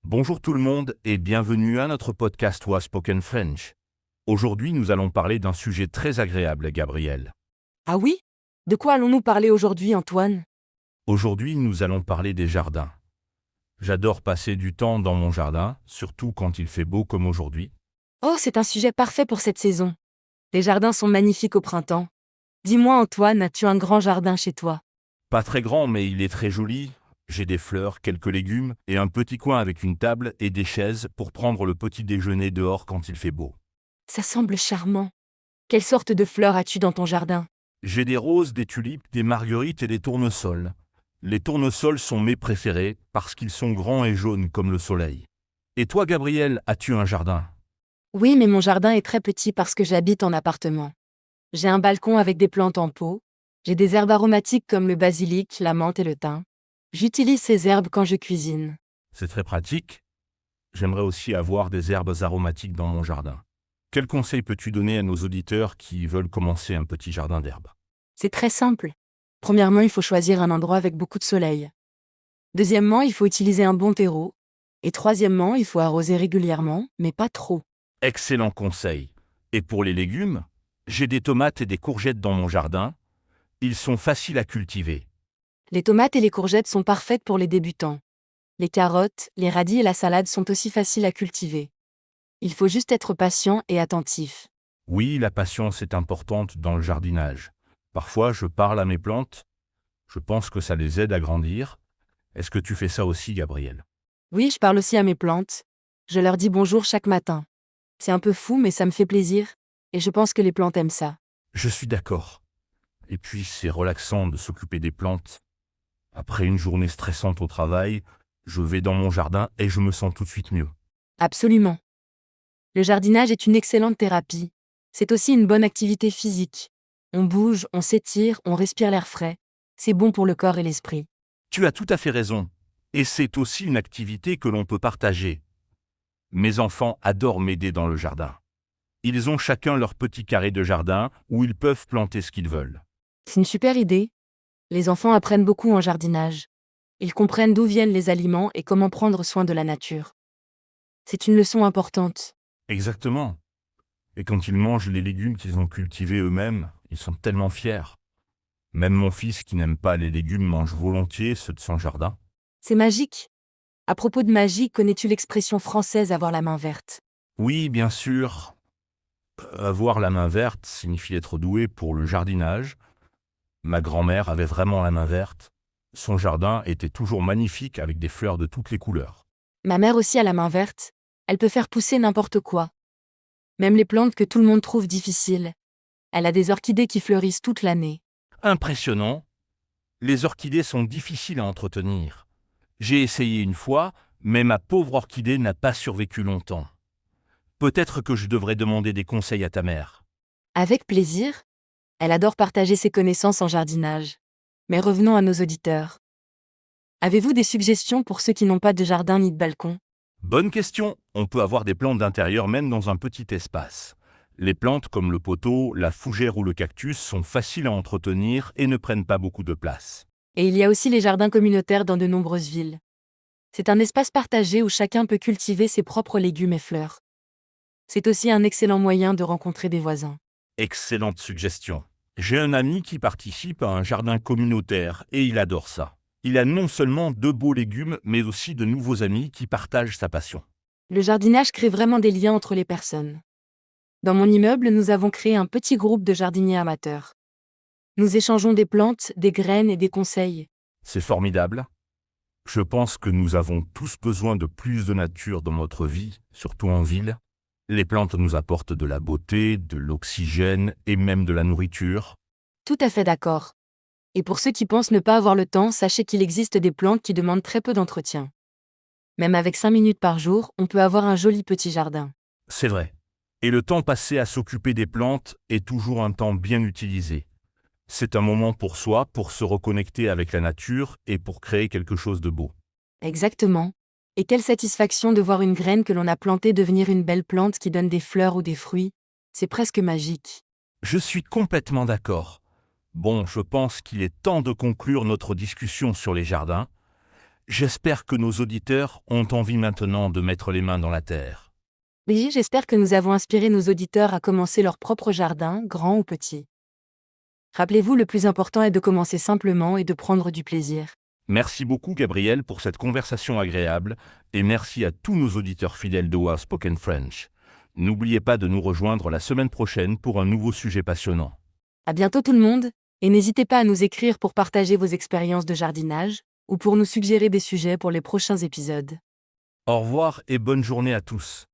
Bonjour tout le monde et bienvenue à notre podcast Was Spoken French. Aujourd'hui, nous allons parler d'un sujet très agréable, Gabriel. Ah oui? De quoi allons-nous parler aujourd'hui, Antoine? Aujourd'hui, nous allons parler des jardins. J'adore passer du temps dans mon jardin, surtout quand il fait beau comme aujourd'hui. Oh, c'est un sujet parfait pour cette saison. Les jardins sont magnifiques au printemps. Dis-moi, Antoine, as-tu un grand jardin chez toi? Pas très grand, mais il est très joli. J'ai des fleurs, quelques légumes et un petit coin avec une table et des chaises pour prendre le petit déjeuner dehors quand il fait beau. Ça semble charmant. Quelle sorte de fleurs as-tu dans ton jardin? J'ai des roses, des tulipes, des marguerites et des tournesols. Les tournesols sont mes préférés parce qu'ils sont grands et jaunes comme le soleil. Et toi, Gabriel, as-tu un jardin? Oui, mais mon jardin est très petit parce que j'habite en appartement. J'ai un balcon avec des plantes en pot. J'ai des herbes aromatiques comme le basilic, la menthe et le thym. J'utilise ces herbes quand je cuisine. C'est très pratique. J'aimerais aussi avoir des herbes aromatiques dans mon jardin. Quels conseils peux-tu donner à nos auditeurs qui veulent commencer un petit jardin d'herbes? C'est très simple. Premièrement, il faut choisir un endroit avec beaucoup de soleil. Deuxièmement, il faut utiliser un bon terreau. Et troisièmement, il faut arroser régulièrement, mais pas trop. Excellent conseil. Et pour les légumes, j'ai des tomates et des courgettes dans mon jardin. Ils sont faciles à cultiver. Les tomates et les courgettes sont parfaites pour les débutants. Les carottes, les radis et la salade sont aussi faciles à cultiver. Il faut juste être patient et attentif. Oui, la patience est importante dans le jardinage. Parfois, je parle à mes plantes. Je pense que ça les aide à grandir. Est-ce que tu fais ça aussi, Gabriel? Oui, je parle aussi à mes plantes. Je leur dis bonjour chaque matin. C'est un peu fou, mais ça me fait plaisir. Et je pense que les plantes aiment ça. Je suis d'accord. Et puis, c'est relaxant de s'occuper des plantes. Après une journée stressante au travail, je vais dans mon jardin et je me sens tout de suite mieux. Absolument. Le jardinage est une excellente thérapie. C'est aussi une bonne activité physique. On bouge, on s'étire, on respire l'air frais. C'est bon pour le corps et l'esprit. Tu as tout à fait raison. Et c'est aussi une activité que l'on peut partager. Mes enfants adorent m'aider dans le jardin. Ils ont chacun leur petit carré de jardin où ils peuvent planter ce qu'ils veulent. C'est une super idée. Les enfants apprennent beaucoup en jardinage. Ils comprennent d'où viennent les aliments et comment prendre soin de la nature. C'est une leçon importante. Exactement. Et quand ils mangent les légumes qu'ils ont cultivés eux-mêmes, ils sont tellement fiers. Même mon fils qui n'aime pas les légumes mange volontiers ceux de son jardin. C'est magique. À propos de magie, connais-tu l'expression française avoir la main verte? Oui, bien sûr. Avoir la main verte signifie être doué pour le jardinage. Ma grand-mère avait vraiment la main verte. Son jardin était toujours magnifique avec des fleurs de toutes les couleurs. Ma mère aussi a la main verte. Elle peut faire pousser n'importe quoi. Même les plantes que tout le monde trouve difficiles. Elle a des orchidées qui fleurissent toute l'année. Impressionnant. Les orchidées sont difficiles à entretenir. J'ai essayé une fois, mais ma pauvre orchidée n'a pas survécu longtemps. Peut-être que je devrais demander des conseils à ta mère. Avec plaisir. Elle adore partager ses connaissances en jardinage. Mais revenons à nos auditeurs. Avez-vous des suggestions pour ceux qui n'ont pas de jardin ni de balcon? Bonne question. On peut avoir des plantes d'intérieur même dans un petit espace. Les plantes comme le poteau, la fougère ou le cactus sont faciles à entretenir et ne prennent pas beaucoup de place. Et il y a aussi les jardins communautaires dans de nombreuses villes. C'est un espace partagé où chacun peut cultiver ses propres légumes et fleurs. C'est aussi un excellent moyen de rencontrer des voisins. Excellente suggestion. J'ai un ami qui participe à un jardin communautaire et il adore ça. Il a non seulement de beaux légumes, mais aussi de nouveaux amis qui partagent sa passion. Le jardinage crée vraiment des liens entre les personnes. Dans mon immeuble, nous avons créé un petit groupe de jardiniers amateurs. Nous échangeons des plantes, des graines et des conseils. C'est formidable. Je pense que nous avons tous besoin de plus de nature dans notre vie, surtout en ville. Les plantes nous apportent de la beauté, de l'oxygène et même de la nourriture. Tout à fait d'accord. Et pour ceux qui pensent ne pas avoir le temps, sachez qu'il existe des plantes qui demandent très peu d'entretien. Même avec 5 minutes par jour, on peut avoir un joli petit jardin. C'est vrai. Et le temps passé à s'occuper des plantes est toujours un temps bien utilisé. C'est un moment pour soi, pour se reconnecter avec la nature et pour créer quelque chose de beau. Exactement. Et quelle satisfaction de voir une graine que l'on a plantée devenir une belle plante qui donne des fleurs ou des fruits. C'est presque magique. Je suis complètement d'accord. Bon, je pense qu'il est temps de conclure notre discussion sur les jardins. J'espère que nos auditeurs ont envie maintenant de mettre les mains dans la terre. Oui, j'espère que nous avons inspiré nos auditeurs à commencer leur propre jardin, grand ou petit. Rappelez-vous, le plus important est de commencer simplement et de prendre du plaisir. Merci beaucoup Gabriel pour cette conversation agréable et merci à tous nos auditeurs fidèles de Wow Spoken French. N'oubliez pas de nous rejoindre la semaine prochaine pour un nouveau sujet passionnant. À bientôt tout le monde, et n'hésitez pas à nous écrire pour partager vos expériences de jardinage, ou pour nous suggérer des sujets pour les prochains épisodes. Au revoir et bonne journée à tous.